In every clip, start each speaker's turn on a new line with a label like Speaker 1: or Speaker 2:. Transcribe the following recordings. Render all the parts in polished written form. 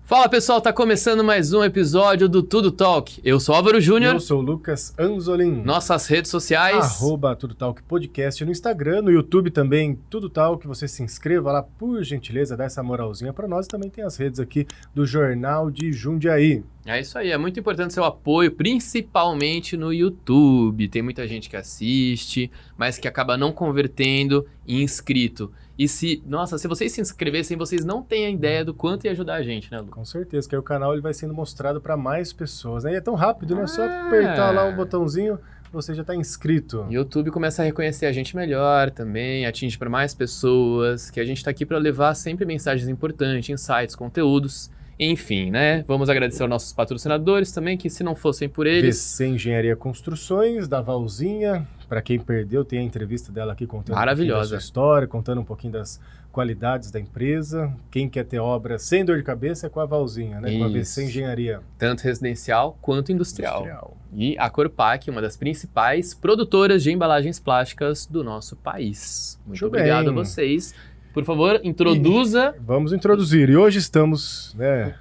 Speaker 1: Fala pessoal, tá começando mais um episódio do Tudo Talk. Eu sou Álvaro Júnior.
Speaker 2: Eu sou o Lucas Anzolin.
Speaker 1: Nossas redes sociais.
Speaker 2: @Tudo Talk Podcast no Instagram, no YouTube também, Tudo Talk. Você se inscreva lá, por gentileza, dá essa moralzinha pra nós. Também tem as redes aqui do Jornal de Jundiaí.
Speaker 1: É isso aí, é muito importante seu apoio, principalmente no YouTube. Tem muita gente que assiste, mas que acaba não convertendo em inscrito. E se vocês se inscrevessem, vocês não têm a ideia do quanto ia ajudar a gente, né, Lu?
Speaker 2: Com certeza, que aí o canal ele vai sendo mostrado para mais pessoas, né? E é tão rápido, né? Só apertar lá um botãozinho, você já tá inscrito.
Speaker 1: O YouTube começa a reconhecer a gente melhor também, atinge para mais pessoas, que a gente tá aqui para levar sempre mensagens importantes, insights, conteúdos. Enfim, né? Vamos agradecer aos nossos patrocinadores também, que se não fossem por eles...
Speaker 2: VC Engenharia Construções, da Valzinha. Para quem perdeu, tem a entrevista dela aqui contando um pouquinho da sua história, contando um pouquinho das qualidades da empresa. Quem quer ter obra sem dor de cabeça é com a Valzinha, né?
Speaker 1: Isso.
Speaker 2: Com a VC Engenharia.
Speaker 1: Tanto residencial quanto industrial. E a Corpac, uma das principais produtoras de embalagens plásticas do nosso país. Muito obrigado a vocês. Por favor, introduza.
Speaker 2: Vamos introduzir. E hoje estamos, né,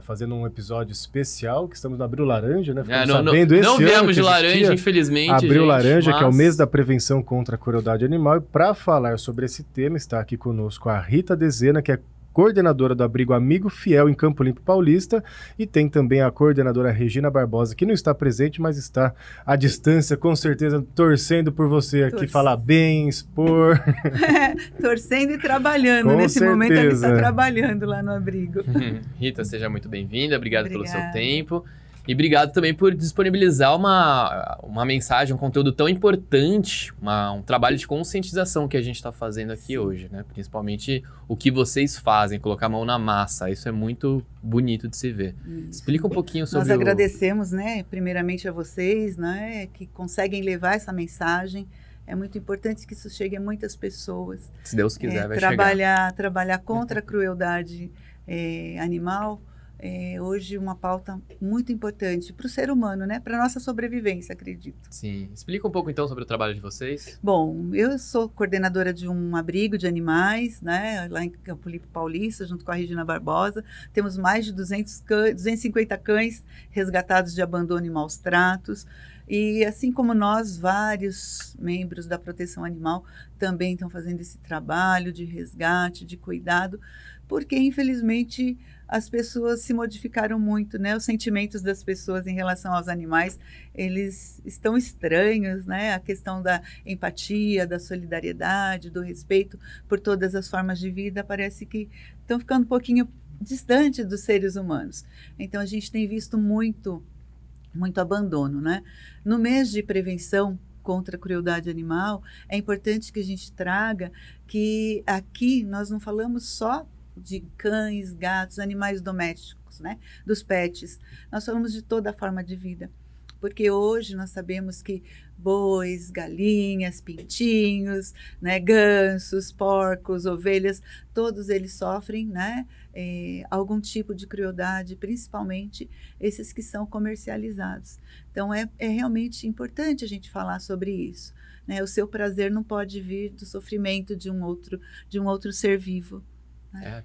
Speaker 2: fazendo um episódio especial, que estamos no Abril Laranja, né?
Speaker 1: Não viemos de laranja, infelizmente.
Speaker 2: Abril Laranja, que é o mês da prevenção contra a crueldade animal. E para falar sobre esse tema, está aqui conosco a Rita Dezena, que é coordenadora do abrigo Amigo Fiel em Campo Limpo Paulista, e tem também a coordenadora Regina Barbosa, que não está presente, mas está à distância, com certeza, torcendo por você aqui, falar bem, expor.
Speaker 3: Torcendo e trabalhando.
Speaker 2: Com
Speaker 3: Nesse
Speaker 2: certeza.
Speaker 3: momento ele está trabalhando lá no abrigo.
Speaker 1: Rita, seja muito bem-vinda, obrigado pelo seu tempo. E obrigado também por disponibilizar uma mensagem, um conteúdo tão importante, um trabalho de conscientização que a gente está fazendo aqui hoje, né? Principalmente o que vocês fazem, colocar a mão na massa. Isso é muito bonito de se ver. Isso. Explica um pouquinho sobre
Speaker 3: Nós agradecemos, né, primeiramente a vocês, né, que conseguem levar essa mensagem. É muito importante que isso chegue a muitas pessoas.
Speaker 1: Se Deus quiser, vai chegar.
Speaker 3: Trabalhar contra a crueldade animal. Hoje uma pauta muito importante para o ser humano, né? Para a nossa sobrevivência, acredito.
Speaker 1: Sim. Explica um pouco então sobre o trabalho de vocês.
Speaker 3: Bom, eu sou coordenadora de um abrigo de animais, né? Lá em Campo Limpo Paulista, junto com a Regina Barbosa. Temos mais de 250 cães resgatados de abandono e maus tratos. E assim como nós, vários membros da proteção animal também estão fazendo esse trabalho de resgate, de cuidado, porque infelizmente as pessoas se modificaram muito, né? Os sentimentos das pessoas em relação aos animais, eles estão estranhos, né? A questão da empatia, da solidariedade, do respeito por todas as formas de vida, parece que estão ficando um pouquinho distante dos seres humanos. Então a gente tem visto muito abandono, né? No mês de prevenção contra a crueldade animal, é importante que a gente traga que aqui nós não falamos só de cães, gatos, animais domésticos, né? Dos pets. Nós falamos de toda a forma de vida. Porque hoje nós sabemos que bois, galinhas, pintinhos, né, gansos, porcos, ovelhas, todos eles sofrem, né, algum tipo de crueldade, principalmente esses que são comercializados. Então é realmente importante a gente falar sobre isso, né? O seu prazer não pode vir do sofrimento de um outro ser vivo.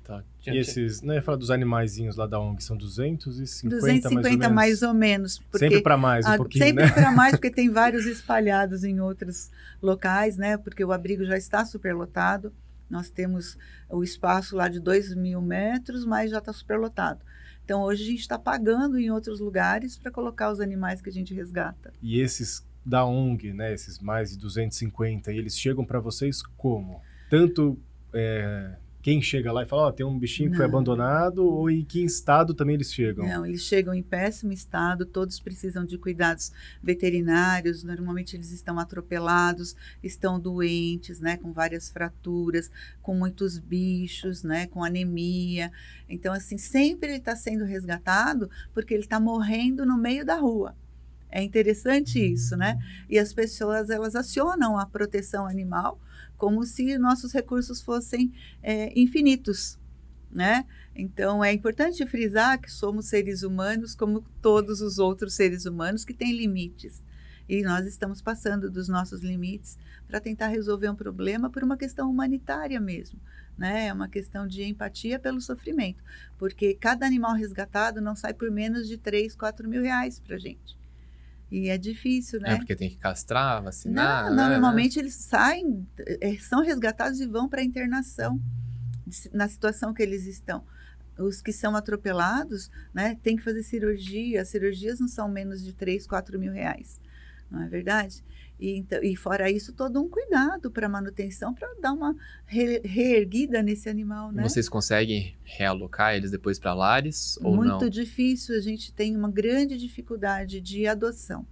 Speaker 1: Tá.
Speaker 2: E esses, não ia falar dos animaizinhos lá da ONG, são 250
Speaker 3: mais ou menos. Porque
Speaker 2: sempre para mais um pouquinho,
Speaker 3: sempre,
Speaker 2: né?
Speaker 3: Sempre para mais, porque tem vários espalhados em outros locais, né? Porque o abrigo já está superlotado. Nós temos o espaço lá de 2.000 metros, mas já está superlotado. Então, hoje a gente está pagando em outros lugares para colocar os animais que a gente resgata.
Speaker 2: E esses da ONG, né? Esses mais de 250, eles chegam para vocês como? Tanto... quem chega lá e fala, tem um bichinho que foi abandonado, ou em que estado também eles chegam?
Speaker 3: Não, eles chegam em péssimo estado, todos precisam de cuidados veterinários, normalmente eles estão atropelados, estão doentes, né, com várias fraturas, com muitos bichos, né, com anemia. Então, assim, sempre ele está sendo resgatado porque ele está morrendo no meio da rua. É interessante isso, né? E as pessoas, elas acionam a proteção animal como se nossos recursos fossem infinitos, né? Então, é importante frisar que somos seres humanos como todos os outros seres humanos que têm limites. E nós estamos passando dos nossos limites para tentar resolver um problema por uma questão humanitária mesmo, né? É uma questão de empatia pelo sofrimento, porque cada animal resgatado não sai por menos de 3, 4 mil reais para a gente. E é difícil, né?
Speaker 1: Porque tem que castrar, vacinar.
Speaker 3: Não, normalmente eles saem, são resgatados e vão para a internação, na situação que eles estão. Os que são atropelados, né, tem que fazer cirurgia. As cirurgias não são menos de 3, 4 mil reais, não é verdade? E fora isso, todo um cuidado para manutenção, para dar uma reerguida nesse animal, né?
Speaker 1: Vocês conseguem realocar eles depois para lares ou não?
Speaker 3: Muito difícil, a gente tem uma grande dificuldade de adoção.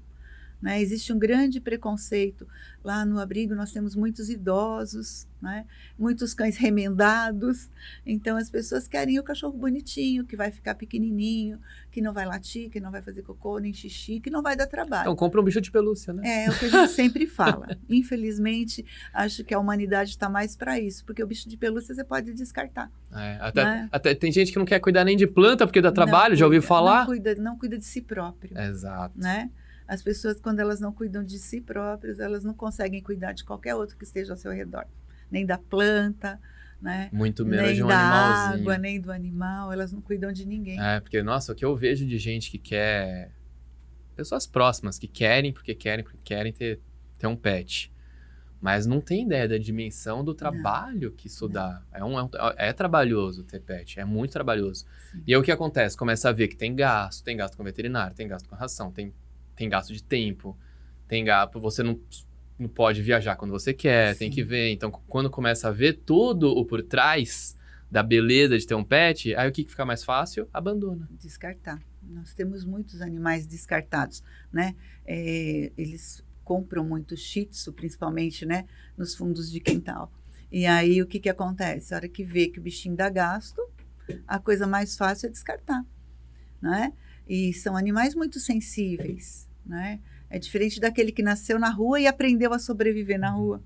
Speaker 3: Né? Existe um grande preconceito. Lá no abrigo nós temos muitos idosos, né? Muitos cães remendados. Então as pessoas querem o cachorro bonitinho, que vai ficar pequenininho, que não vai latir, que não vai fazer cocô nem xixi, que não vai dar trabalho.
Speaker 1: Então compra um bicho de pelúcia, né?
Speaker 3: É o que a gente sempre fala. Infelizmente, acho que a humanidade está mais para isso, porque o bicho de pelúcia você pode descartar.
Speaker 1: Até tem gente que não quer cuidar nem de planta porque dá trabalho, já ouviu falar?
Speaker 3: Não cuida de si próprio.
Speaker 1: Exato.
Speaker 3: Né? As pessoas, quando elas não cuidam de si próprias, elas não conseguem cuidar de qualquer outro que esteja ao seu redor. Nem da planta, né?
Speaker 1: Muito menos
Speaker 3: nem
Speaker 1: de um
Speaker 3: da
Speaker 1: animalzinho.
Speaker 3: água, nem do animal. Elas não cuidam de ninguém.
Speaker 1: Porque, nossa, o que eu vejo de gente que quer... Pessoas próximas que querem porque querem ter um pet. Mas não tem ideia da dimensão do trabalho que isso dá. É trabalhoso ter pet, é muito trabalhoso. Sim. E aí o que acontece? Começa a ver que tem gasto com veterinário, tem gasto com ração, tem gasto de tempo, tem gasto, você não pode viajar quando você quer, tem que ver. Então, quando começa a ver tudo o por trás da beleza de ter um pet, aí o que fica mais fácil? Abandona.
Speaker 3: Descartar. Nós temos muitos animais descartados, né? Eles compram muito shih tzu, principalmente, né? Nos fundos de quintal. E aí, o que acontece? A hora que vê que o bichinho dá gasto, a coisa mais fácil é descartar, né? E são animais muito sensíveis, né? É diferente daquele que nasceu na rua e aprendeu a sobreviver na rua.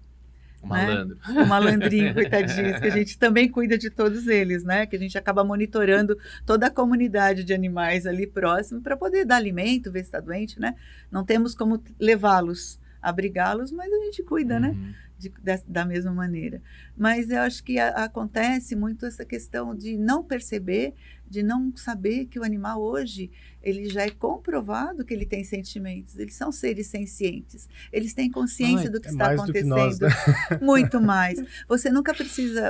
Speaker 1: O malandro.
Speaker 3: Né? O malandrinho, coitadinhos, que a gente também cuida de todos eles, né? Que a gente acaba monitorando toda a comunidade de animais ali próximo para poder dar alimento, ver se está doente, né? Não temos como levá-los, abrigá-los, mas a gente cuida, né? Da mesma maneira. Mas eu acho que acontece muito essa questão de não perceber, de não saber que o animal hoje, ele já é comprovado que ele tem sentimentos, eles são seres sencientes, eles têm consciência do que está acontecendo.
Speaker 2: Mais do que nós, né?
Speaker 3: Muito mais. Você nunca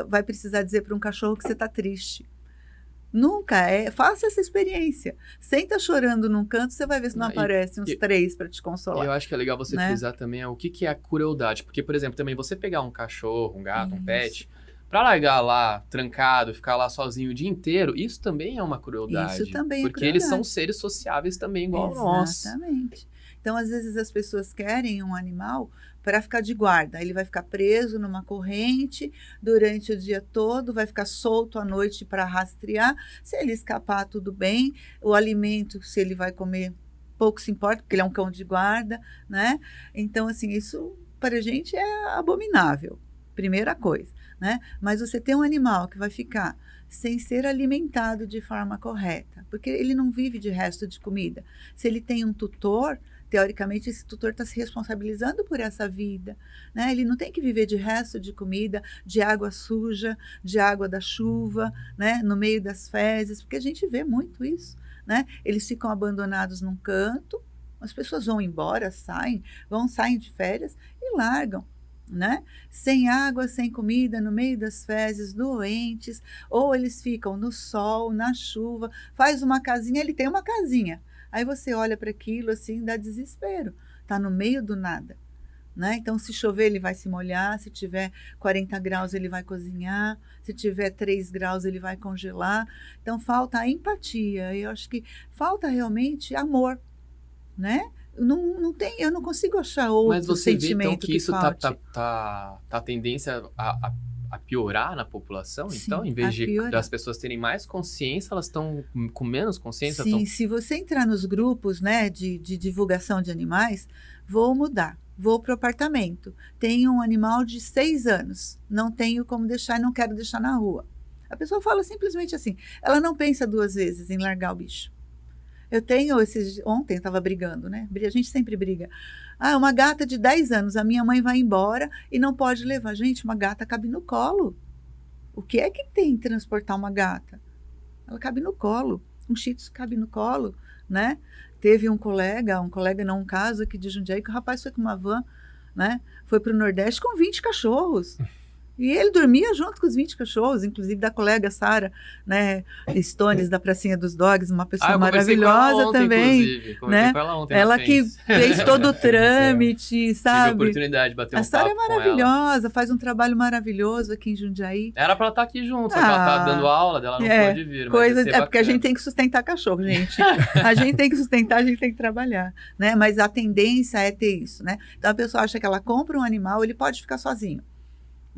Speaker 3: vai precisar dizer para um cachorro que você está triste. Nunca faça essa experiência. Senta chorando num canto, você vai ver se não aparece uns 3 para te consolar.
Speaker 1: Eu acho que é legal você frisar também o que é a crueldade. Porque, por exemplo, também você pegar um cachorro, um gato, um pet, pra largar lá, trancado, ficar lá sozinho o dia inteiro, isso também é uma crueldade.
Speaker 3: Isso também é
Speaker 1: porque
Speaker 3: crueldade.
Speaker 1: Eles são seres sociáveis também, igual nós.
Speaker 3: Exatamente. Então, às vezes, as pessoas querem um animal para ficar de guarda. Ele vai ficar preso numa corrente durante o dia todo, vai ficar solto à noite para rastrear. Se ele escapar, tudo bem. O alimento, se ele vai comer, pouco se importa, porque ele é um cão de guarda, né? Então, assim, isso para a gente é abominável, primeira coisa, né? Mas você tem um animal que vai ficar sem ser alimentado de forma correta, porque ele não vive de resto de comida. Se ele tem um tutor, teoricamente, esse tutor está se responsabilizando por essa vida, né? Ele não tem que viver de resto de comida, de água suja, de água da chuva, né? No meio das fezes, porque a gente vê muito isso, né? Eles ficam abandonados num canto, as pessoas vão embora, saem de férias e largam, né? Sem água, sem comida, no meio das fezes, doentes, ou eles ficam no sol, na chuva, faz uma casinha, ele tem uma casinha. Aí você olha para aquilo assim, dá desespero. Está no meio do nada, né? Então, se chover, ele vai se molhar. Se tiver 40 graus, ele vai cozinhar. Se tiver 3 graus, ele vai congelar. Então, falta a empatia. Eu acho que falta realmente amor, né? Eu não consigo achar outro sentimento. Mas você vê, então,
Speaker 1: que isso tá a tendência a piorar na população? Sim, então, em vez das pessoas terem mais consciência, elas estão com menos consciência?
Speaker 3: Sim, se você entrar nos grupos, né, de divulgação de animais, vou mudar, vou para o apartamento. Tenho um animal de 6 anos, não tenho como deixar, não quero deixar na rua. A pessoa fala simplesmente assim, ela não pensa 2 vezes em largar o bicho. Eu tenho ontem estava brigando, né? A gente sempre briga. Uma gata de 10 anos, a minha mãe vai embora e não pode levar. Gente, uma gata cabe no colo. O que é que tem em transportar uma gata? Ela cabe no colo. Um shih tzu cabe no colo, né? Teve um caso aqui de Jundiaí, que o rapaz foi com uma van, né? Foi para o Nordeste com 20 cachorros. E ele dormia junto com os 20 cachorros, inclusive da colega Sara, né, Stones, da Pracinha dos Dogs, uma pessoa maravilhosa também. Né?
Speaker 1: Com ela ontem,
Speaker 3: ela que fez todo o trâmite, sabe?
Speaker 1: Tive a oportunidade de bater um papo com ela.
Speaker 3: A Sara é maravilhosa, faz um trabalho maravilhoso aqui em Jundiaí.
Speaker 1: Era pra ela estar aqui junto, só que ela tá dando aula dela, não pode vir.
Speaker 3: Porque a gente tem que sustentar cachorro, gente. A gente tem que sustentar, a gente tem que trabalhar, né? Mas a tendência é ter isso, né? Então a pessoa acha que ela compra um animal, ele pode ficar sozinho.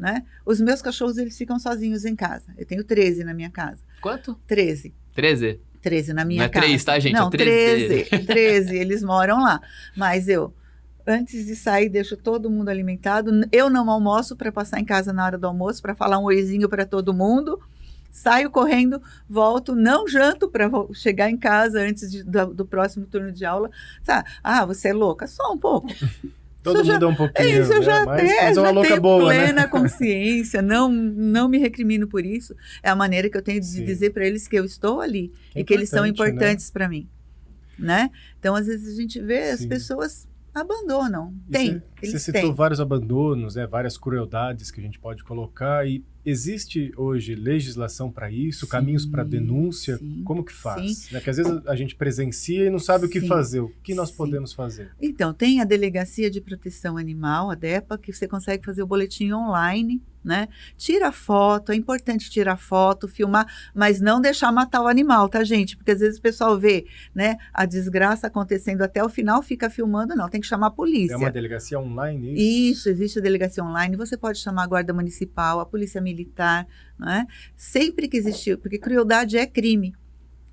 Speaker 3: Né? Os meus cachorros, eles ficam sozinhos em casa. Eu tenho 13 na minha casa.
Speaker 1: Quanto?
Speaker 3: 13.
Speaker 1: 13?
Speaker 3: 13 na minha
Speaker 1: casa.
Speaker 3: Não
Speaker 1: é 3, tá, gente?
Speaker 3: Não,
Speaker 1: é 13.
Speaker 3: 13, eles moram lá. Mas eu, antes de sair, deixo todo mundo alimentado. Eu não almoço para passar em casa na hora do almoço, para falar um oizinho para todo mundo. Saio correndo, volto, não janto para chegar em casa antes do próximo turno de aula. Sabe? Ah, você é louca? Só um pouco.
Speaker 2: Todo mundo é um pouquinho,
Speaker 3: isso eu já
Speaker 2: mas é uma louca
Speaker 3: tenho
Speaker 2: boa,
Speaker 3: plena
Speaker 2: né?
Speaker 3: consciência, não me recrimino por isso. É a maneira que eu tenho de dizer para eles que eu estou ali e que eles são importantes para mim, né? Então, às vezes a gente vê as pessoas abandonam.
Speaker 2: Você citou vários abandonos, várias crueldades que a gente pode colocar, e existe hoje legislação para isso, caminhos para denúncia? Como que faz? Né? Que às vezes a gente presencia e não sabe o que fazer. O que nós podemos fazer?
Speaker 3: Então, tem a Delegacia de Proteção Animal, a DEPA, que você consegue fazer o boletim online, né? Tira foto, é importante tirar foto, filmar, mas não deixar matar o animal, tá, gente? Porque às vezes o pessoal vê, né, a desgraça acontecendo até o final, fica filmando, não, tem que chamar a polícia.
Speaker 2: É uma delegacia online, isso?
Speaker 3: Isso, existe a delegacia online, você pode chamar a Guarda Municipal, a Polícia Militar, né? Sempre que existiu, porque crueldade é crime.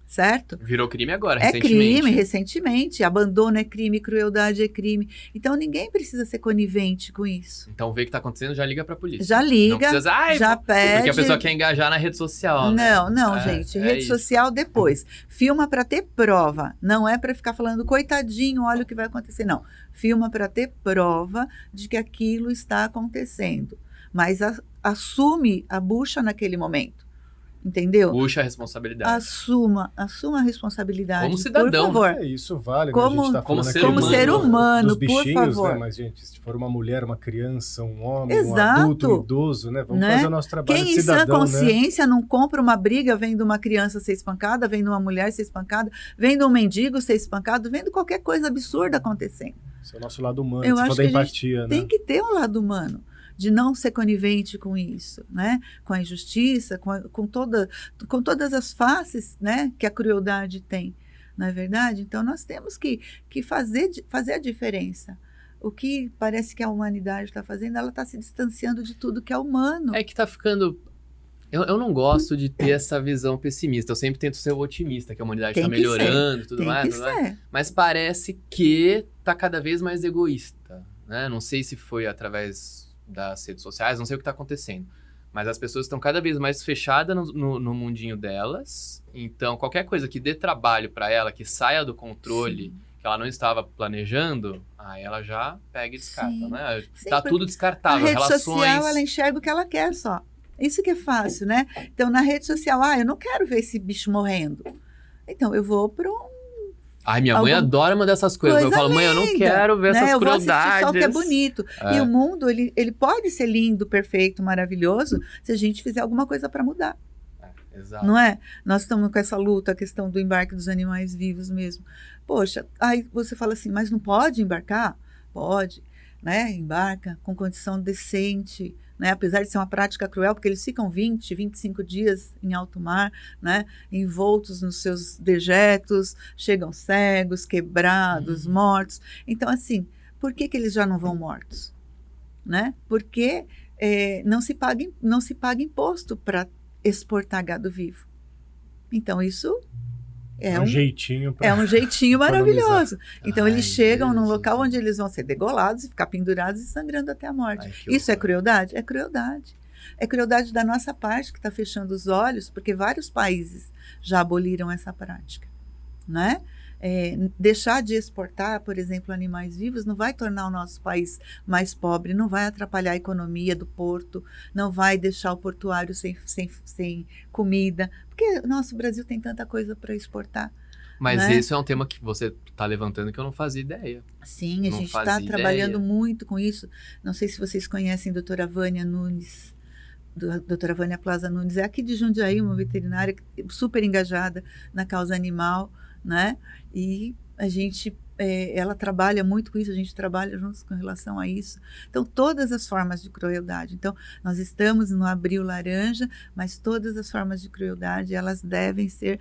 Speaker 3: Certo?
Speaker 1: Virou crime agora,
Speaker 3: recentemente. É crime, recentemente. Abandono é crime, crueldade é crime. Então, ninguém precisa ser conivente com isso.
Speaker 1: Então, vê o que está acontecendo, já liga para a polícia.
Speaker 3: Já liga,
Speaker 1: não precisa,
Speaker 3: já pede.
Speaker 1: Porque a pessoa quer engajar na rede social.
Speaker 3: Não, gente. Rede social depois. Filma para ter prova. Não é para ficar falando, coitadinho, olha o que vai acontecer. Não. Filma para ter prova de que aquilo está acontecendo. Mas assume a bucha naquele momento. Entendeu?
Speaker 1: Puxa a responsabilidade.
Speaker 3: Assuma a responsabilidade.
Speaker 1: Como cidadão.
Speaker 3: Por favor.
Speaker 2: Isso vale,
Speaker 3: como,
Speaker 2: né? A gente tá
Speaker 1: como
Speaker 3: ser humano,
Speaker 2: dos bichinhos,
Speaker 3: por favor.
Speaker 2: Né? Mas, gente, se for uma mulher, uma criança, um homem,
Speaker 3: Exato.
Speaker 2: Um adulto, um idoso, né? Vamos fazer o nosso trabalho de cidadão,
Speaker 3: Quem em sã consciência não compra uma briga vendo uma criança ser espancada, vendo uma mulher ser espancada, vendo um mendigo ser espancado, vendo qualquer coisa absurda acontecendo.
Speaker 2: Esse é o nosso lado humano,
Speaker 3: eu acho
Speaker 2: da
Speaker 3: que
Speaker 2: empatia, né?
Speaker 3: Tem que ter um lado humano. De não ser conivente com isso, né? Com a injustiça, com todas as faces, né, que a crueldade tem, não é verdade? Então, nós temos que fazer a diferença. O que parece que a humanidade está fazendo, ela está se distanciando de tudo que é humano.
Speaker 1: É que está ficando... Eu não gosto de ter essa visão pessimista. Eu sempre tento ser otimista, que a humanidade está melhorando e tudo mais. Mas parece que está cada vez mais egoísta, né? Não sei se foi através das redes sociais, não sei o que está acontecendo, mas as pessoas estão cada vez mais fechadas no mundinho delas, então qualquer coisa que dê trabalho para ela, que saia do controle, que ela não estava planejando, aí ela já pega e descarta, né? Tá tudo descartável,
Speaker 3: a rede social, ela enxerga o que ela quer só, isso que é fácil, né? Então na rede social, eu não quero ver esse bicho morrendo, então eu vou para
Speaker 1: Ai, minha mãe adora mandar essas coisas. Eu falo, mãe, eu não quero ver essas crueldades.
Speaker 3: Eu vou assistir só o que é bonito. E o mundo, ele pode ser lindo, perfeito, maravilhoso, se a gente fizer alguma coisa para mudar.
Speaker 1: Exato.
Speaker 3: Não é? Nós estamos com essa luta, a questão do embarque dos animais vivos mesmo. Poxa, aí você fala assim, mas não pode embarcar? Pode, né? Embarca com condição decente, né? Apesar de ser uma prática cruel, porque eles ficam 20, 25 dias em alto mar, né? Envoltos nos seus dejetos, chegam cegos, quebrados, mortos. Então, assim, por que eles já não vão mortos? Né? Porque não se paga imposto para exportar gado vivo. Então, isso é um jeitinho maravilhoso. Então, eles chegam num local onde eles vão ser degolados e ficar pendurados e sangrando até a morte. Isso é crueldade? É crueldade. É crueldade da nossa parte, que está fechando os olhos, porque vários países já aboliram essa prática. né? Deixar de exportar, por exemplo, animais vivos não vai tornar o nosso país mais pobre, não vai atrapalhar a economia do porto, não vai deixar o portuário sem comida, porque o nosso Brasil tem tanta coisa para exportar.
Speaker 1: Mas
Speaker 3: né?
Speaker 1: esse é um tema que você está levantando que eu não fazia ideia.
Speaker 3: Sim, a gente está trabalhando muito com isso. Não sei se vocês conhecem a doutora Vânia Nunes, doutora Vânia Plaza Nunes, é aqui de Jundiaí, uma veterinária super engajada na causa animal, né? E a gente, ela trabalha muito com isso, a gente trabalha juntos com relação a isso. Então, todas as formas de crueldade. Então, nós estamos no Abril Laranja, mas todas as formas de crueldade, elas devem ser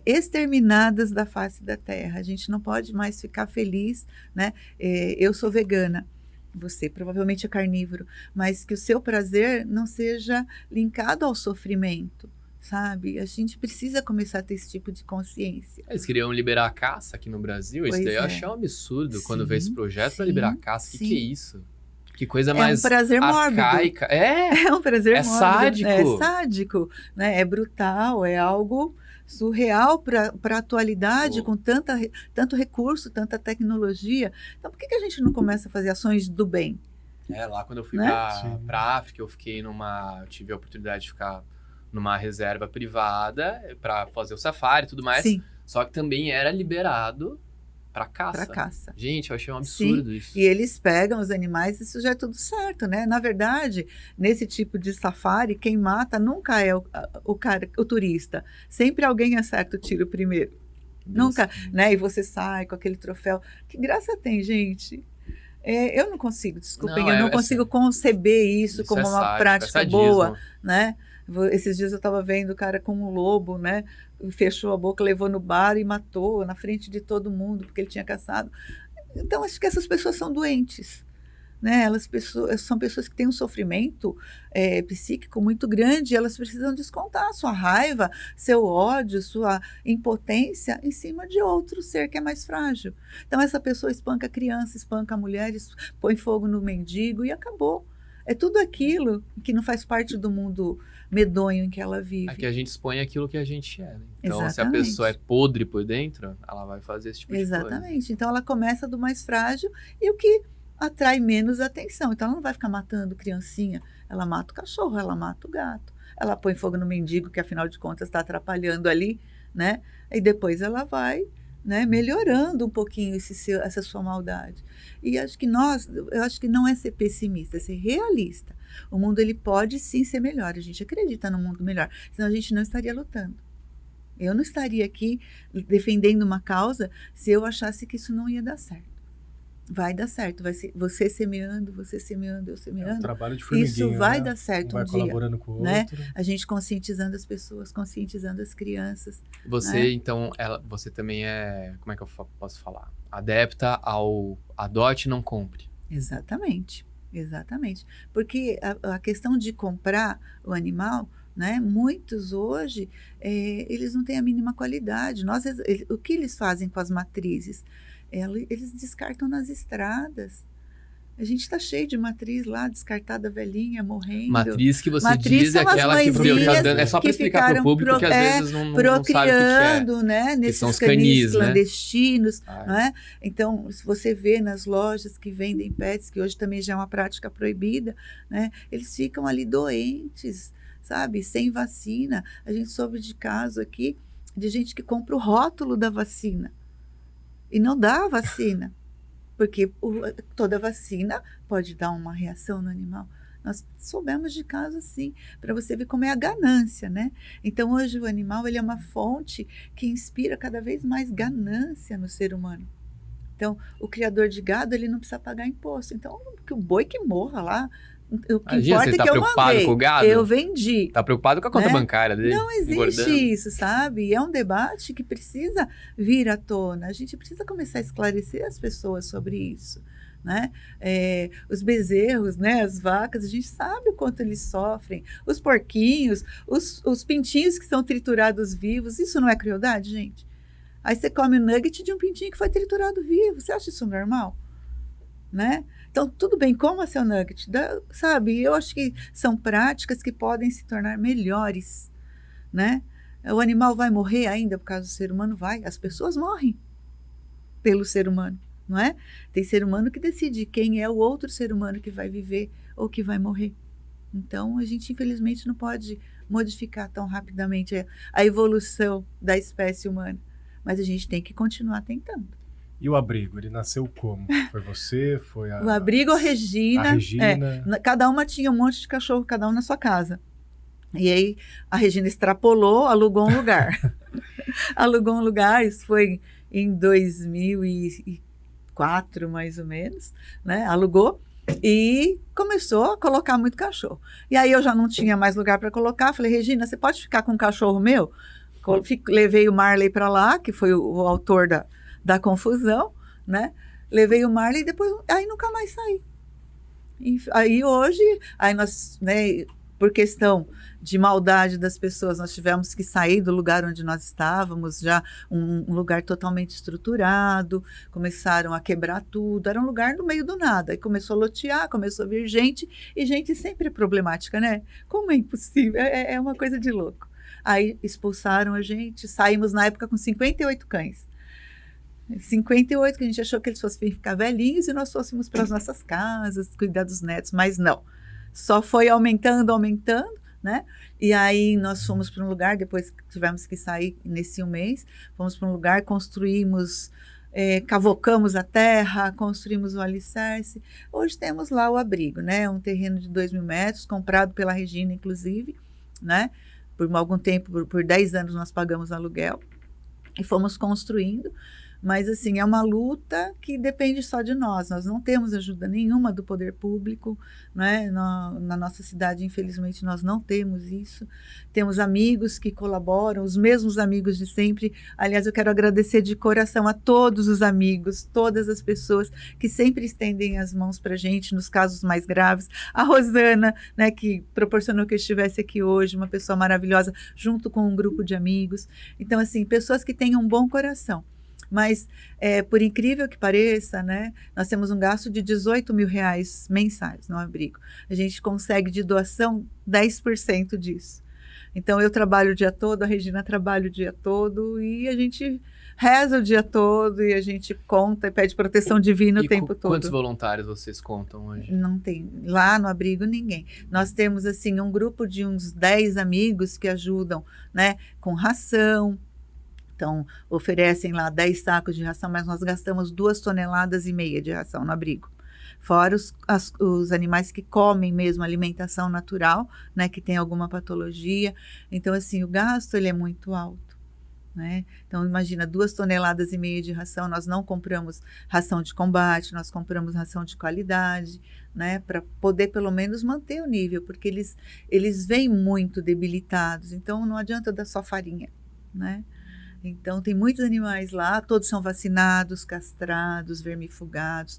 Speaker 3: exterminadas da face da terra. A gente não pode mais ficar feliz, né? Eu sou vegana. Você provavelmente é carnívoro, mas que o seu prazer não seja linkado ao sofrimento, sabe? A gente precisa começar a ter esse tipo de consciência.
Speaker 1: Eles queriam liberar a caça aqui no Brasil, isso daí eu achei um absurdo quando veio esse projeto para liberar a caça. O que é isso? Que coisa mais
Speaker 3: um prazer
Speaker 1: arcaica.
Speaker 3: É um prazer mórbido.
Speaker 1: Sádico.
Speaker 3: É sádico, né? É brutal, é algo surreal para a atualidade, com tanto recurso, tanta tecnologia. Então, por que a gente não começa a fazer ações do bem?
Speaker 1: Lá quando eu fui
Speaker 3: né?
Speaker 1: para África, eu tive a oportunidade de ficar numa reserva privada para fazer o safari e tudo mais.
Speaker 3: Sim.
Speaker 1: Só que também era liberado para caça.
Speaker 3: Para caça.
Speaker 1: Gente, eu achei um absurdo isso.
Speaker 3: E eles pegam os animais, isso já é tudo certo, né? Na verdade, nesse tipo de safari, quem mata nunca é o turista. Sempre alguém acerta o tiro primeiro. Nunca, né? E você sai com aquele troféu. Que graça tem, gente? Eu não consigo, desculpem, eu não consigo conceber isso como uma prática boa, né? Esses dias eu estava vendo o cara com um lobo, né? Fechou a boca, levou no bar e matou na frente de todo mundo porque ele tinha caçado. Então, acho que essas pessoas são doentes, né? São pessoas que têm um sofrimento psíquico muito grande, elas precisam descontar sua raiva, seu ódio, sua impotência em cima de outro ser que é mais frágil. Então, essa pessoa espanca a criança, espanca a mulher, põe fogo no mendigo e acabou. É tudo aquilo que não faz parte do mundo medonho em que ela vive.
Speaker 1: É que a gente expõe aquilo que a gente é, né? Então,
Speaker 3: Exatamente.
Speaker 1: Se a pessoa é podre por dentro, ela vai fazer esse tipo de coisa.
Speaker 3: Exatamente. Então, ela começa do mais frágil e o que atrai menos atenção. Então, ela não vai ficar matando criancinha. Ela mata o cachorro, ela mata o gato. Ela põe fogo no mendigo, que afinal de contas está atrapalhando ali, né? E depois ela vai, né, melhorando um pouquinho essa sua maldade. E eu acho que não é ser pessimista, é ser realista. O mundo, ele pode sim ser melhor. A gente acredita no mundo melhor, senão a gente não estaria lutando. Eu não estaria aqui defendendo uma causa se eu achasse que isso não ia dar certo. Vai dar certo, vai ser você semeando, eu semeando.
Speaker 2: É um trabalho de formiguinha,
Speaker 3: isso vai
Speaker 2: né?
Speaker 3: dar certo
Speaker 2: vai
Speaker 3: um dia.
Speaker 2: Colaborando com o outro.
Speaker 3: Né? A gente conscientizando as pessoas, conscientizando as crianças.
Speaker 1: Você,
Speaker 3: né?
Speaker 1: Então, você também como é que eu posso falar? Adepta ao adote, não compre.
Speaker 3: Exatamente, exatamente. Porque a questão de comprar o animal, né? Muitos hoje, eles não têm a mínima qualidade. O que eles fazem com as matrizes? Eles descartam nas estradas. A gente está cheio de matriz lá, descartada, velhinha, morrendo.
Speaker 1: Matriz que você diz é aquela que tá dando. É só para explicar para o público que às vezes não sabe o que é.
Speaker 3: Né? Nesses
Speaker 1: são os canis
Speaker 3: clandestinos. Né? Então, se você vê nas lojas que vendem pets, que hoje também já é uma prática proibida, né? Eles ficam ali doentes, sabe? Sem vacina. A gente soube de caso aqui de gente que compra o rótulo da vacina e não dá a vacina. Porque toda vacina pode dar uma reação no animal. Nós soubemos de casos assim, para você ver como é a ganância, né? Então, hoje o animal, ele é uma fonte que inspira cada vez mais ganância no ser humano. Então, o criador de gado, ele não precisa pagar imposto. Então, que o boi que morra lá, o que importa é que eu mandei,
Speaker 1: com o gado?
Speaker 3: Eu vendi.
Speaker 1: Tá preocupado com a conta bancária dele?
Speaker 3: Não existe isso, sabe? É um debate que precisa vir à tona. A gente precisa começar a esclarecer as pessoas sobre isso, né? Os bezerros, né? As vacas, a gente sabe o quanto eles sofrem. Os porquinhos, os pintinhos que são triturados vivos. Isso não é crueldade, gente? Aí você come o nugget de um pintinho que foi triturado vivo. Você acha isso normal? Né? Então, tudo bem, coma seu nugget, sabe? Eu acho que são práticas que podem se tornar melhores, né? O animal vai morrer ainda por causa do ser humano? Vai. As pessoas morrem pelo ser humano, não é? Tem ser humano que decide quem é o outro ser humano que vai viver ou que vai morrer. Então, a gente, infelizmente, não pode modificar tão rapidamente a evolução da espécie humana. Mas a gente tem que continuar tentando.
Speaker 2: E o abrigo, ele nasceu como? Foi você? Foi a...
Speaker 3: O abrigo, a Regina.
Speaker 2: A Regina.
Speaker 3: Cada uma tinha um monte de cachorro, cada um na sua casa. E aí, a Regina extrapolou, alugou um lugar. Alugou um lugar, isso foi em 2004, mais ou menos, né? Alugou. E começou a colocar muito cachorro. E aí eu já não tinha mais lugar para colocar. Falei, Regina, você pode ficar com um cachorro meu? Levei o Marley para lá, que foi o autor da confusão, né? Levei o Marley e depois, aí nunca mais saí. E aí hoje, aí nós, né, por questão de maldade das pessoas, nós tivemos que sair do lugar onde nós estávamos, já um lugar totalmente estruturado, começaram a quebrar tudo, era um lugar no meio do nada, e começou a lotear, começou a vir gente, e gente sempre é problemática, né? Como é impossível? É uma coisa de louco. Aí expulsaram a gente, saímos na época com 58 cães. 58, que a gente achou que eles fossem ficar velhinhos e nós fôssemos para as nossas casas, cuidar dos netos, mas não. Só foi aumentando, né? E aí nós fomos para um lugar, depois que tivemos que sair nesse um mês, fomos para um lugar, construímos, cavocamos a terra, construímos o alicerce. Hoje temos lá o abrigo, né? Um terreno de 2.000 metros, comprado pela Regina, inclusive, né? Por algum tempo, por 10 anos nós pagamos aluguel e fomos construindo. Mas, assim, é uma luta que depende só de nós. Nós não temos ajuda nenhuma do poder público, né? Na nossa cidade, infelizmente, nós não temos isso. Temos amigos que colaboram, os mesmos amigos de sempre. Aliás, eu quero agradecer de coração a todos os amigos, todas as pessoas que sempre estendem as mãos para a gente nos casos mais graves. A Rosana, né, que proporcionou que eu estivesse aqui hoje, uma pessoa maravilhosa, junto com um grupo de amigos. Então, assim, pessoas que têm um bom coração. Mas, por incrível que pareça, né, nós temos um gasto de R$18.000 mensais no abrigo. A gente consegue de doação 10% disso. Então, eu trabalho o dia todo, a Regina trabalha o dia todo e a gente reza o dia todo e a gente conta e pede proteção divina o tempo todo.
Speaker 1: Quantos voluntários vocês contam hoje?
Speaker 3: Não tem. Lá no abrigo, ninguém. Nós temos, assim, um grupo de uns 10 amigos que ajudam, né, com ração. Então, oferecem lá 10 sacos de ração, mas nós gastamos 2,5 toneladas de ração no abrigo. Fora os animais que comem mesmo alimentação natural, né, que tem alguma patologia. Então, assim, o gasto ele é muito alto, né? Então, imagina, 2,5 toneladas de ração, nós não compramos ração de combate, nós compramos ração de qualidade, né, para poder pelo menos manter o nível, porque eles vêm muito debilitados, então não adianta dar só farinha, né? Então, tem muitos animais lá, todos são vacinados, castrados, vermifugados.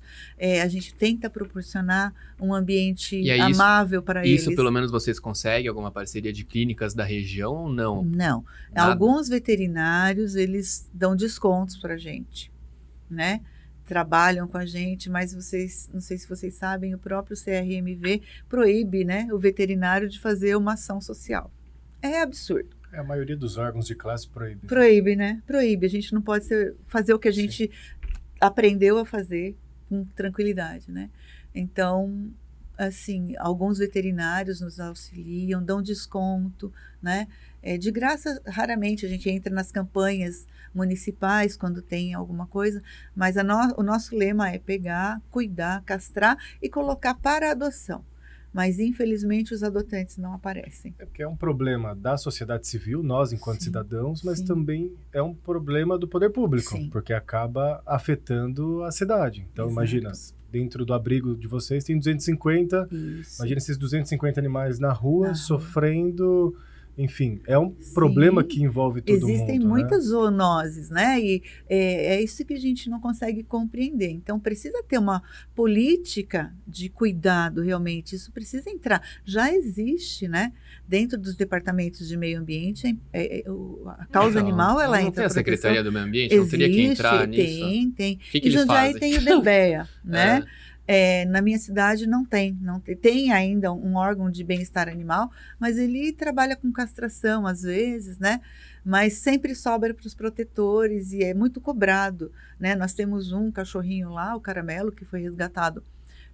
Speaker 3: A gente tenta proporcionar um ambiente amável para eles.
Speaker 1: Isso, pelo menos, vocês conseguem alguma parceria de clínicas da região ou não?
Speaker 3: Não.
Speaker 1: Nada.
Speaker 3: Alguns veterinários, eles dão descontos para a gente, né? Trabalham com a gente, mas não sei se vocês sabem, o próprio CRMV proíbe, né, o veterinário de fazer uma ação social. É absurdo.
Speaker 2: A maioria dos órgãos de classe proíbe.
Speaker 3: Proíbe, né? Proíbe. A gente não pode fazer o que a gente aprendeu a fazer com tranquilidade, né? Então, assim, alguns veterinários nos auxiliam, dão desconto, né? De graça, raramente a gente entra nas campanhas municipais quando tem alguma coisa, mas o nosso lema é pegar, cuidar, castrar e colocar para adoção. Mas, infelizmente, os adotantes não aparecem.
Speaker 2: É porque é um problema da sociedade civil, nós enquanto cidadãos, mas também é um problema do poder público, porque acaba afetando a cidade. Então, imagina, dentro do abrigo de vocês tem 250, imagina esses 250 animais na rua sofrendo... Enfim, é um problema que envolve todo mundo.
Speaker 3: Existem muitas zoonoses, né? E é isso que a gente não consegue compreender. Então, precisa ter uma política de cuidado, realmente. Isso precisa entrar. Já existe, né? Dentro dos departamentos de meio ambiente, a causa animal, ela entra.
Speaker 1: Não tem a Secretaria do Meio Ambiente? Não teria que entrar nisso?
Speaker 3: Tem.
Speaker 1: O que eles fazem?
Speaker 3: Tem o DEBEA, né? Na minha cidade não tem ainda um órgão de bem-estar animal, mas ele trabalha com castração às vezes, né? mas sempre sobra para os protetores e é muito cobrado, né? Nós temos um cachorrinho lá, o Caramelo, que foi resgatado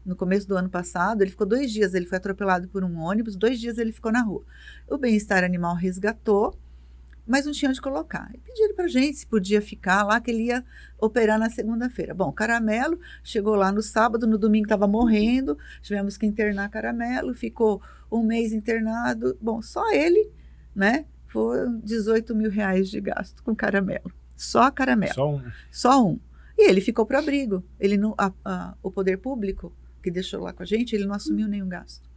Speaker 3: no começo do ano passado. Ele ficou 2 dias, ele foi atropelado por um ônibus, 2 dias ele ficou na rua. O Bem-Estar Animal resgatou, mas não tinha onde colocar. E pediram para a gente se podia ficar lá, que ele ia operar na segunda-feira. Bom, Caramelo chegou lá no sábado, no domingo estava morrendo, tivemos que internar Caramelo, ficou 1 mês internado. Bom, só ele, né? Foram 18 mil reais de gasto com Caramelo. Só Caramelo. Só um. E ele ficou para o abrigo. Ele não, o poder público, que deixou lá com a gente, ele não assumiu nenhum gasto.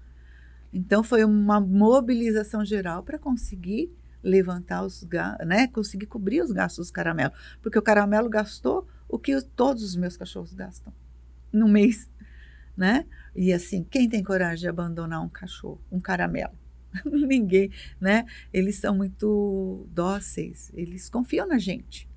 Speaker 3: Então, foi uma mobilização geral para conseguir levantar os gastos, né? Conseguir cobrir os gastos do Caramelo. Porque o Caramelo gastou o que todos os meus cachorros gastam no mês, né? E assim, quem tem coragem de abandonar um cachorro, um Caramelo? Ninguém, né? Eles são muito dóceis, eles confiam na gente.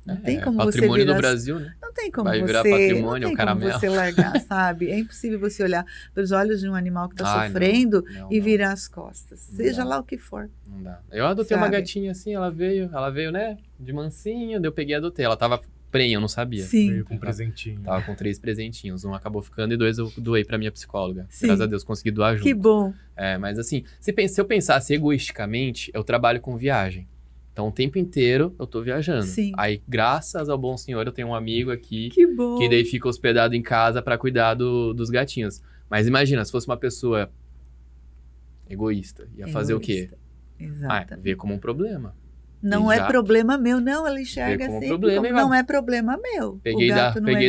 Speaker 3: Não tem como
Speaker 1: patrimônio
Speaker 3: você
Speaker 1: do Brasil, né?
Speaker 3: Não tem como
Speaker 1: Vai
Speaker 3: você,
Speaker 1: virar patrimônio,
Speaker 3: não tem
Speaker 1: o Caramelo.
Speaker 3: como você largar, sabe? É impossível você olhar pelos olhos de um animal que está sofrendo e virar as costas, seja lá o que for.
Speaker 1: Não dá. Eu adotei uma gatinha assim, ela veio, né, de mansinho, daí eu peguei e adotei. Ela tava prenha, eu não sabia.
Speaker 3: Sim.
Speaker 2: Veio com um presentinho.
Speaker 1: Tava com 3 presentinhos, um acabou ficando e 2 eu doei pra minha psicóloga.
Speaker 3: Sim.
Speaker 1: Graças a Deus, consegui doar junto.
Speaker 3: Que bom.
Speaker 1: Mas assim, se eu pensasse egoisticamente, eu trabalho com viagem. Então, o tempo inteiro eu tô viajando.
Speaker 3: Sim.
Speaker 1: Aí, graças ao bom senhor, eu tenho um amigo aqui
Speaker 3: que bom.
Speaker 1: Que daí fica hospedado em casa pra cuidar dos gatinhos. Mas imagina, se fosse uma pessoa egoísta, ia fazer o quê?
Speaker 3: Exato.
Speaker 1: Ver como um problema.
Speaker 3: Não é problema meu, não. Ela enxerga assim. Não é problema meu.
Speaker 1: Peguei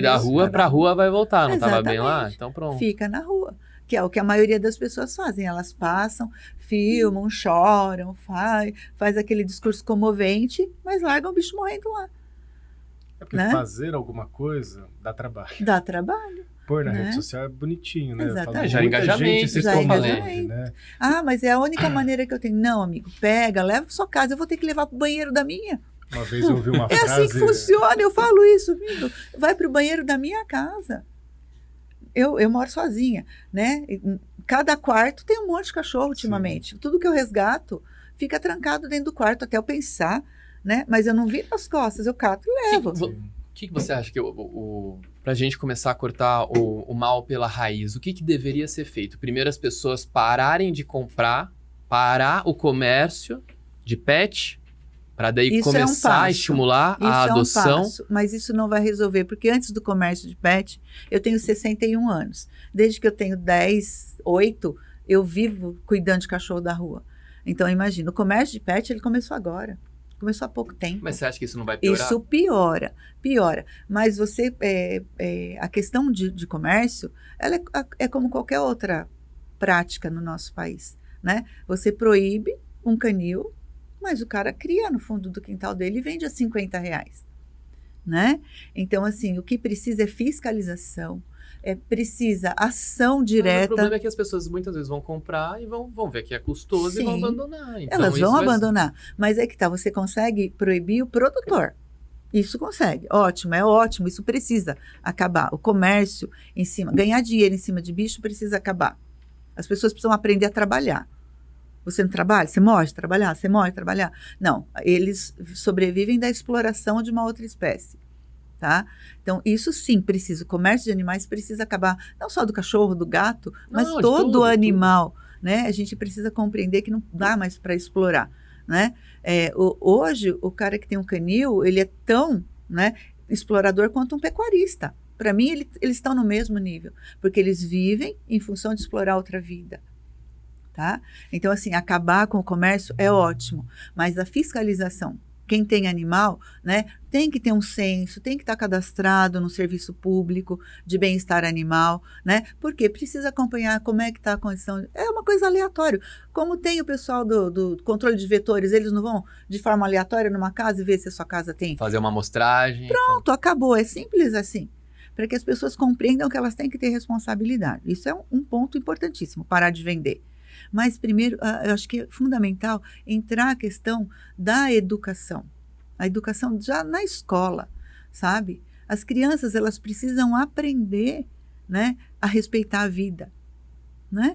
Speaker 1: da rua, pra rua vai voltar. Não tava bem lá? Então pronto.
Speaker 3: Fica na rua. Que é o que a maioria das pessoas fazem. Elas passam, filmam, choram, faz aquele discurso comovente, mas largam o bicho morrendo lá.
Speaker 2: É porque fazer alguma coisa dá trabalho.
Speaker 3: Dá trabalho.
Speaker 2: Pôr na rede social é bonitinho, né?
Speaker 3: Exatamente.
Speaker 1: Já engajamento,
Speaker 2: né?
Speaker 3: Mas é a única maneira que eu tenho. Não, amigo, pega, leva pra sua casa. Eu vou ter que levar pro banheiro da minha.
Speaker 2: Uma vez eu ouvi uma frase...
Speaker 3: É assim que funciona, eu falo isso, amigo. Vai pro banheiro da minha casa. Eu moro sozinha, né? Cada quarto tem um monte de cachorro ultimamente. Sim. Tudo que eu resgato fica trancado dentro do quarto até eu pensar, né? Mas eu não viro as costas, eu cato e levo.
Speaker 1: O que você acha que pra gente começar a cortar o mal pela raiz, o que deveria ser feito? Primeiro, as pessoas pararem de comprar, parar o comércio de pet, para daí começar a estimular a adoção.
Speaker 3: Mas isso não vai resolver, porque antes do comércio de pet, eu tenho 61 anos. Desde que eu tenho 8, eu vivo cuidando de cachorro da rua. Então, imagina, o comércio de pet, ele começou agora. Começou há pouco tempo.
Speaker 1: Mas você acha que isso não vai piorar?
Speaker 3: Isso piora. Mas você, a questão de comércio, ela é como qualquer outra prática no nosso país, né? Você proíbe um canil, mas o cara cria no fundo do quintal dele e vende a R$50, né? Então, assim, o que precisa é fiscalização, precisa ação direta.
Speaker 1: Mas o problema é que as pessoas muitas vezes vão comprar e vão ver que é custoso. Sim. E vão abandonar. Então,
Speaker 3: elas vão abandonar. Mas é que tá, você consegue proibir o produtor. Isso consegue. Ótimo, é ótimo. Isso precisa acabar. O comércio em cima, ganhar dinheiro em cima de bicho precisa acabar. As pessoas precisam aprender a trabalhar. Você não trabalha? Você morre de trabalhar? Você morre de trabalhar? Não, eles sobrevivem da exploração de uma outra espécie, tá? Então, isso sim precisa, o comércio de animais precisa acabar, não só do cachorro, do gato, mas todo animal, né? A gente precisa compreender que não dá mais para explorar, né? Hoje, o cara que tem um canil, ele é tão, né, explorador quanto um pecuarista. Para mim, eles estão no mesmo nível, porque eles vivem em função de explorar outra vida. Tá? Então, assim, acabar com o comércio é ótimo, mas a fiscalização, quem tem animal, né, tem que ter um censo, tem que estar cadastrado no serviço público de bem-estar animal, né, porque precisa acompanhar como é que está a condição, é uma coisa aleatória, como tem o pessoal do controle de vetores, eles não vão de forma aleatória numa casa e ver se a sua casa tem.
Speaker 1: Fazer uma amostragem.
Speaker 3: Pronto, acabou, é simples assim, para que as pessoas compreendam que elas têm que ter responsabilidade, isso é um ponto importantíssimo, parar de vender. Mas, primeiro, eu acho que é fundamental entrar a questão da educação. A educação já na escola, sabe? As crianças, elas precisam aprender, né, a respeitar a vida, né?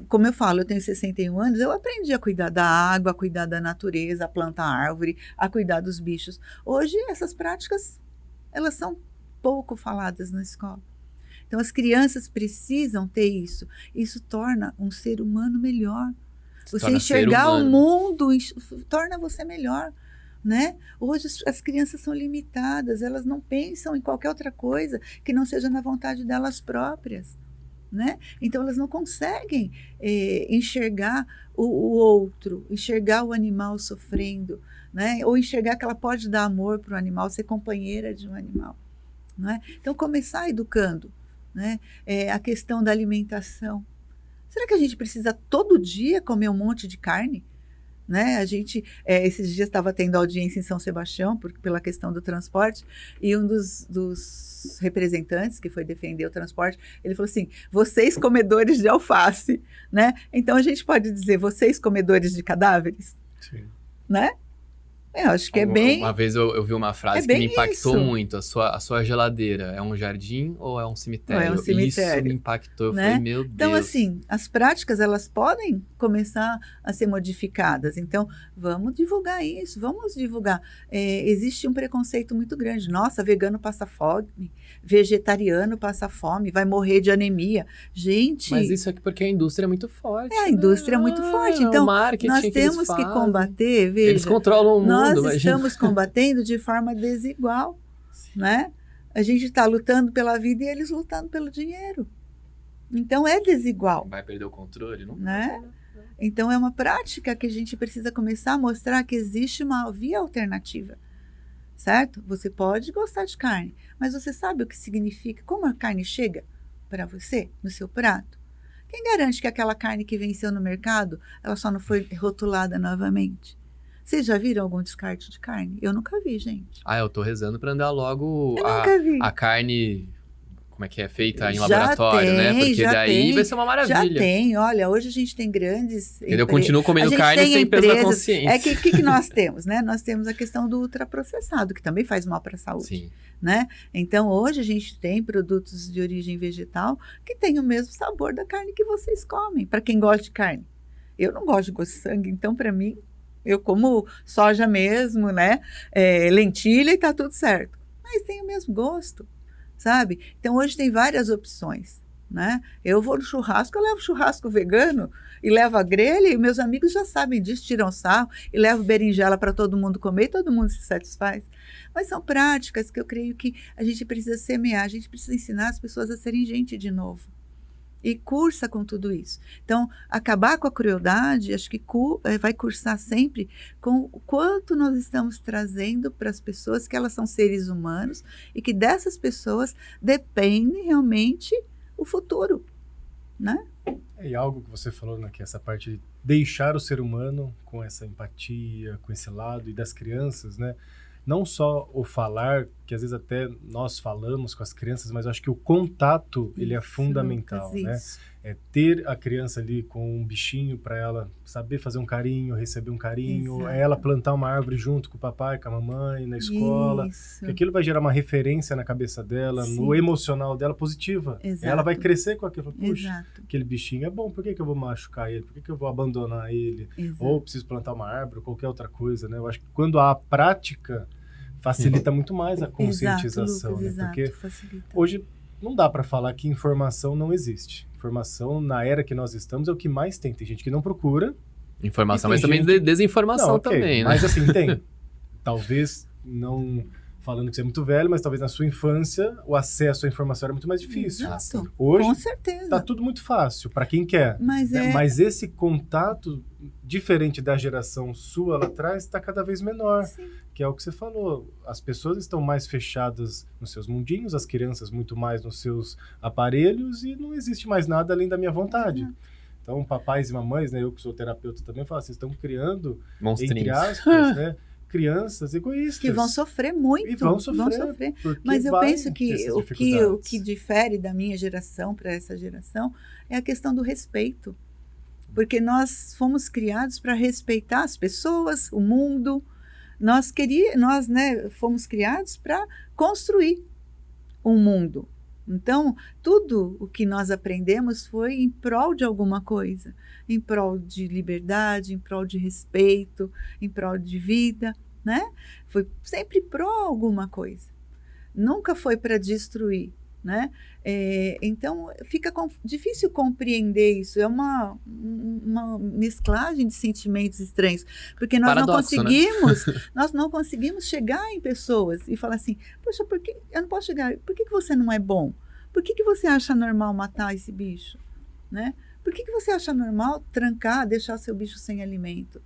Speaker 3: como eu falo, eu tenho 61 anos, eu aprendi a cuidar da água, a cuidar da natureza, a plantar árvore, a cuidar dos bichos. Hoje, essas práticas, elas são pouco faladas na escola. Então, as crianças precisam ter isso. Isso torna um ser humano melhor. Você enxergar o mundo torna você melhor, né? Hoje as crianças são limitadas, elas não pensam em qualquer outra coisa que não seja na vontade delas próprias, né? Então elas não conseguem enxergar o outro, enxergar o animal sofrendo, né? Ou enxergar que ela pode dar amor para o animal, ser companheira de um animal, não é? Então começar educando, né? A questão da alimentação. Será que a gente precisa todo dia comer um monte de carne? Né? A gente, esses dias estava tendo audiência em São Sebastião pela questão do transporte, e um dos representantes que foi defender o transporte, ele falou assim, vocês comedores de alface, né? Então a gente pode dizer, vocês comedores de cadáveres? Sim. Né? Eu acho que
Speaker 1: Uma vez eu vi uma frase que me impactou muito. A sua geladeira é um jardim ou é um cemitério?
Speaker 3: É um cemitério.
Speaker 1: Isso me impactou. Eu
Speaker 3: né?
Speaker 1: falei, meu Deus.
Speaker 3: Então, assim, as práticas, elas podem começar a ser modificadas. Então, vamos divulgar isso, vamos divulgar. Existe um preconceito muito grande. Nossa, vegano passa fome, vegetariano passa fome, vai morrer de anemia. Gente...
Speaker 1: Mas isso é porque a indústria é muito forte.
Speaker 3: A indústria é muito forte. Então, nós temos que combater, veja...
Speaker 1: Eles controlam o mundo.
Speaker 3: Nós estamos combatendo de forma desigual, né? A gente está lutando pela vida e eles lutando pelo dinheiro. Então, é desigual.
Speaker 1: Vai perder o controle, não?
Speaker 3: Né? Então, é uma prática que a gente precisa começar a mostrar que existe uma via alternativa, certo? Você pode gostar de carne, mas você sabe o que significa, como a carne chega para você, no seu prato? Quem garante que aquela carne que venceu no mercado, ela só não foi rotulada novamente? Vocês já viram algum descarte de carne? Eu nunca vi, gente.
Speaker 1: Eu tô rezando para andar logo a carne, como é que é, feita em laboratório, né? Porque daí vai ser uma maravilha.
Speaker 3: Já tem, olha, hoje a gente tem grandes...
Speaker 1: Eu continuo comendo carne sem peso da consciência.
Speaker 3: Que nós temos, né? Nós temos a questão do ultraprocessado, que também faz mal para a saúde.
Speaker 1: Sim.
Speaker 3: Né? Então, hoje a gente tem produtos de origem vegetal que têm o mesmo sabor da carne que vocês comem, para quem gosta de carne. Eu não gosto de gosto de sangue, então, para mim... Eu como soja mesmo, né? Lentilha e tá tudo certo. Mas tem o mesmo gosto, sabe? Então, hoje tem várias opções, né? Eu vou no churrasco, eu levo churrasco vegano e levo a grelha e meus amigos já sabem disso, tiram sarro e levo berinjela para todo mundo comer e todo mundo se satisfaz. Mas são práticas que eu creio que a gente precisa semear, a gente precisa ensinar as pessoas a serem gente de novo. E cursa com tudo isso. Então, acabar com a crueldade, acho que vai cursar sempre com o quanto nós estamos trazendo para as pessoas que elas são seres humanos e que dessas pessoas depende realmente o futuro, né?
Speaker 2: E algo que você falou, né, que essa parte de deixar o ser humano com essa empatia, com esse lado, e das crianças, né? Não só o falar, que às vezes até nós falamos com as crianças, mas eu acho que o contato, ele é fundamental, né? É ter a criança ali com um bichinho para ela saber fazer um carinho, receber um carinho, é ela plantar uma árvore junto com o papai, com a mamãe, na escola. Que aquilo vai gerar uma referência na cabeça dela, no emocional dela positiva.
Speaker 3: Exato.
Speaker 2: Ela vai crescer com aquilo. Puxa, aquele bichinho é bom, por que eu vou machucar ele? Por que eu vou abandonar ele?
Speaker 3: Exato.
Speaker 2: Ou preciso plantar uma árvore, qualquer outra coisa, né? Eu acho que quando há a prática, facilita muito mais a conscientização,
Speaker 3: Lucas,
Speaker 2: né? Porque
Speaker 3: facilita.
Speaker 2: Hoje não dá para falar que informação não existe. Informação, na era que nós estamos, é o que mais tem. Tem gente que não procura.
Speaker 1: Informação, mas também desinformação também, né?
Speaker 2: Mas assim, tem. Talvez não... Falando que você é muito velho, mas talvez na sua infância o acesso à informação era muito mais difícil.
Speaker 3: Exato.
Speaker 2: Hoje,
Speaker 3: com certeza.
Speaker 2: Tá tudo muito fácil, para quem quer. Mas esse contato, diferente da geração sua lá atrás, está cada vez menor.
Speaker 3: Sim.
Speaker 2: Que é o que você falou. As pessoas estão mais fechadas nos seus mundinhos, as crianças muito mais nos seus aparelhos, e não existe mais nada além da minha vontade.
Speaker 3: Uhum.
Speaker 2: Então, papais e mamães, né, eu que sou terapeuta também, falo, vocês estão criando,
Speaker 1: monstrinhos,
Speaker 2: entre aspas, né, crianças egoístas.
Speaker 3: Que vão sofrer muito.
Speaker 2: E vão sofrer.
Speaker 3: Mas eu penso que o que difere da minha geração para essa geração é a questão do respeito. Porque nós fomos criados para respeitar as pessoas, o mundo. Nós fomos criados para construir um mundo, Então, tudo o que nós aprendemos foi em prol de alguma coisa, em prol de liberdade, em prol de respeito, em prol de vida, né? Foi sempre pró alguma coisa. Nunca foi para destruir, né? Então, fica difícil compreender isso. É uma mesclagem de sentimentos estranhos, porque nós
Speaker 1: Paradoxo,
Speaker 3: não conseguimos, né? Nós não conseguimos chegar em pessoas e falar assim, poxa, por que eu não posso chegar? Por que você não é bom? Por que você acha normal matar esse bicho, né? Por que você acha normal trancar, deixar seu bicho sem alimento?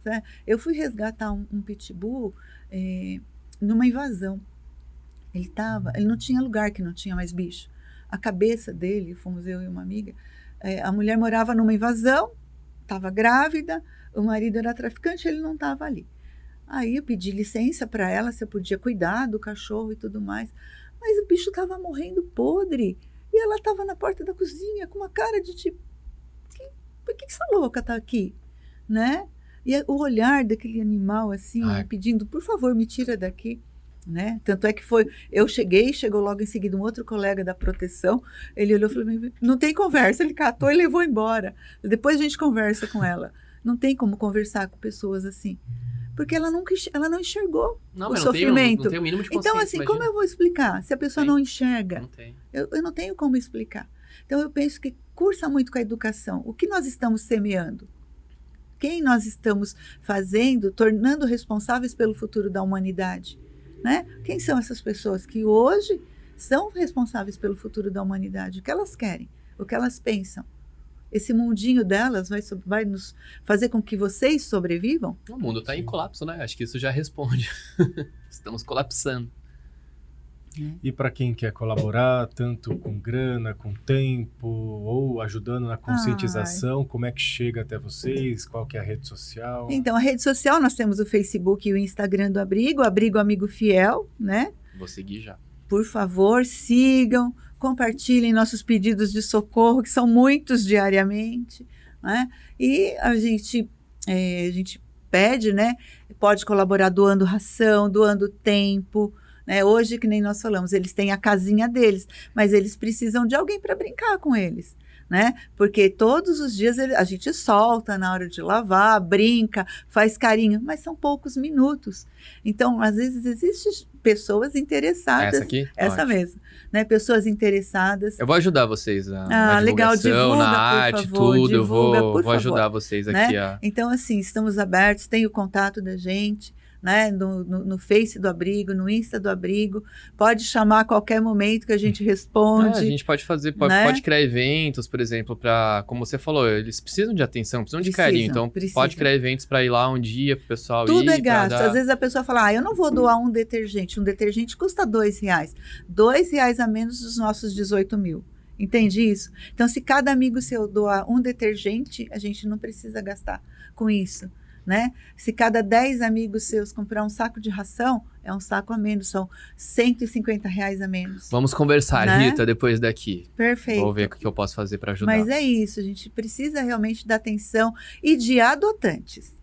Speaker 3: Né? Eu fui resgatar um pitbull numa invasão. Ele não tinha lugar que não tinha mais bicho. A cabeça dele, fomos eu e uma amiga, a mulher morava numa invasão, estava grávida, o marido era traficante, ele não estava ali. Aí eu pedi licença para ela, se eu podia cuidar do cachorro e tudo mais, mas o bicho estava morrendo podre, e ela estava na porta da cozinha com uma cara de tipo, por que essa louca está aqui? Né? E o olhar daquele animal assim, pedindo, por favor, me tira daqui. Né? Tanto é que chegou logo em seguida um outro colega da proteção, ele olhou e falou, não tem conversa, ele catou e levou embora, depois a gente conversa com ela. Não tem como conversar com pessoas assim, porque ela não enxergou o sofrimento.
Speaker 1: Não tem o mínimo de consciência,
Speaker 3: então assim, como eu vou explicar se a pessoa não enxerga?
Speaker 1: Não tem.
Speaker 3: Eu não tenho como explicar. Então eu penso que cursa muito com a educação. O que nós estamos semeando? Quem nós estamos fazendo, tornando responsáveis pelo futuro da humanidade? Né? Quem são essas pessoas que hoje são responsáveis pelo futuro da humanidade? O que elas querem? O que elas pensam? Esse mundinho delas vai nos fazer com que vocês sobrevivam?
Speaker 1: O mundo está em colapso, né? Acho que isso já responde. Estamos colapsando.
Speaker 2: E para quem quer colaborar, tanto com grana, com tempo, ou ajudando na conscientização, como é que chega até vocês? Qual que é a rede social?
Speaker 3: Então, a rede social, nós temos o Facebook e o Instagram do Abrigo, Abrigo Amigo Fiel, né?
Speaker 1: Vou seguir já.
Speaker 3: Por favor, sigam, compartilhem nossos pedidos de socorro, que são muitos diariamente, né? E a gente pede, né? Pode colaborar doando ração, doando tempo, né? Hoje, que nem nós falamos, eles têm a casinha deles, mas eles precisam de alguém para brincar com eles, né? Porque todos os dias a gente solta na hora de lavar, brinca, faz carinho, mas são poucos minutos. Então, às vezes, existem pessoas interessadas.
Speaker 1: Essa aqui?
Speaker 3: Essa mesmo, né? Pessoas interessadas.
Speaker 1: Eu vou ajudar vocês na
Speaker 3: legal,
Speaker 1: divulgação,
Speaker 3: divulga,
Speaker 1: na arte,
Speaker 3: favor,
Speaker 1: tudo.
Speaker 3: Divulga,
Speaker 1: eu vou ajudar vocês aqui.
Speaker 3: Né? Então, assim, estamos abertos, tem o contato da gente, né? No Face do Abrigo, no Insta do Abrigo. Pode chamar a qualquer momento que a gente responde.
Speaker 1: A gente pode fazer, pode criar eventos, por exemplo, para, como você falou, eles precisam de atenção, precisam de carinho. Então, pode criar eventos para ir lá um dia para o pessoal
Speaker 3: Tudo
Speaker 1: ir.
Speaker 3: É gasto. Às vezes a pessoa fala, eu não vou doar um detergente. Um detergente custa R$2. R$2 a menos dos nossos 18 mil. Entende isso? Então, se cada amigo seu doar um detergente, a gente não precisa gastar com isso. Né? Se cada 10 amigos seus comprar um saco de ração, é um saco a menos, são R$150 a menos.
Speaker 1: Vamos conversar, né? Rita, depois daqui.
Speaker 3: Perfeito.
Speaker 1: Vou ver o que eu posso fazer para ajudar.
Speaker 3: Mas é isso, a gente precisa realmente da atenção e de adotantes.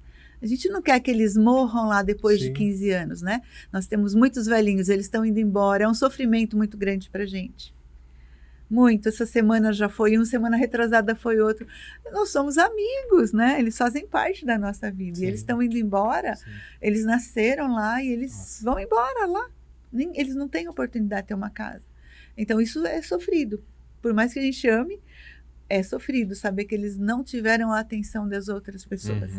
Speaker 3: A gente não quer que eles morram lá depois de 15 anos, né? Nós temos muitos velhinhos, eles estão indo embora, é um sofrimento muito grande para a gente. Muito, essa semana já foi um, semana retrasada foi outro. Nós somos amigos, né? Eles fazem parte da nossa vida. Sim. E eles estão indo embora, eles nasceram lá e eles vão embora lá. Eles não têm oportunidade de ter uma casa. Então, isso é sofrido. Por mais que a gente ame, é sofrido saber que eles não tiveram a atenção das outras pessoas.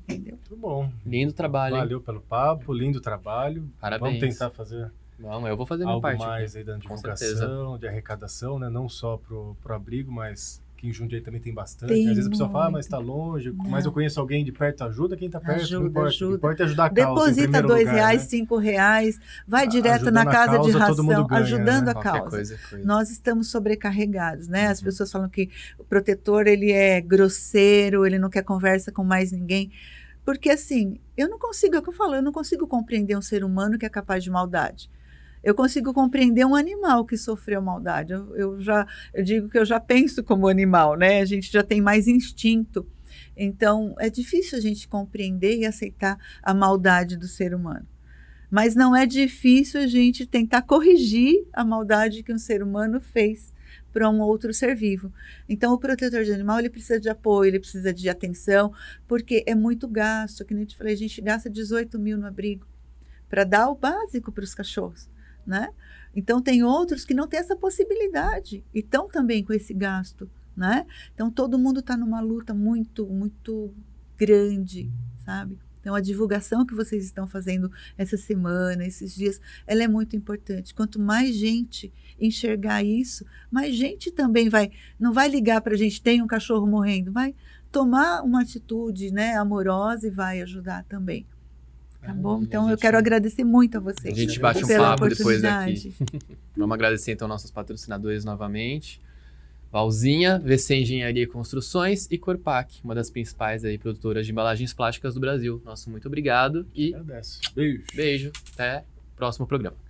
Speaker 3: Entendeu?
Speaker 2: Muito bom.
Speaker 1: Lindo trabalho.
Speaker 2: Valeu pelo papo, lindo trabalho.
Speaker 1: Parabéns.
Speaker 2: Vamos tentar fazer...
Speaker 1: Vamos, eu vou fazer minha parte.
Speaker 2: Algo mais aí da divulgação, de arrecadação, né? Não só pro abrigo, mas que em Jundiaí também tem bastante. Às vezes a pessoa fala, mas tá longe, mas eu conheço alguém de perto, ajuda quem tá perto, não importa. Ajuda. O importante é ajudar a causa.
Speaker 3: Deposita R$2, né? R$5, vai direto na casa de ração, ganha, ajudando, né? A causa. Coisa. Nós estamos sobrecarregados, né? As pessoas falam que o protetor, ele é grosseiro, ele não quer conversa com mais ninguém. Porque assim, eu não consigo, é o que eu falo, eu não consigo compreender um ser humano que é capaz de maldade. Eu consigo compreender um animal que sofreu maldade. Eu digo que eu já penso como animal, né? A gente já tem mais instinto. Então, é difícil a gente compreender e aceitar a maldade do ser humano. Mas não é difícil a gente tentar corrigir a maldade que um ser humano fez para um outro ser vivo. Então, o protetor de animal, ele precisa de apoio, ele precisa de atenção, porque é muito gasto. Que nem eu te falei, a gente gasta 18 mil no abrigo para dar o básico para os cachorros, né? Então, tem outros que não têm essa possibilidade e estão também com esse gasto, né? Então, todo mundo está numa luta muito, muito grande, sabe? Então, a divulgação que vocês estão fazendo essa semana, esses dias, ela é muito importante. Quanto mais gente enxergar isso, mais gente também não vai ligar para a gente, tem um cachorro morrendo, vai tomar uma atitude, né, amorosa e vai ajudar também. Tá bom? Então, eu quero agradecer muito a vocês.
Speaker 1: A gente bate um
Speaker 3: pela
Speaker 1: papo depois
Speaker 3: oportunidade.
Speaker 1: daqui. Vamos agradecer, então, nossos patrocinadores novamente. Valzinha, VC Engenharia e Construções e Corpac, uma das principais aí produtoras de embalagens plásticas do Brasil. Nosso muito obrigado e
Speaker 2: Agradeço. Beijo.
Speaker 1: beijo. Até o próximo programa.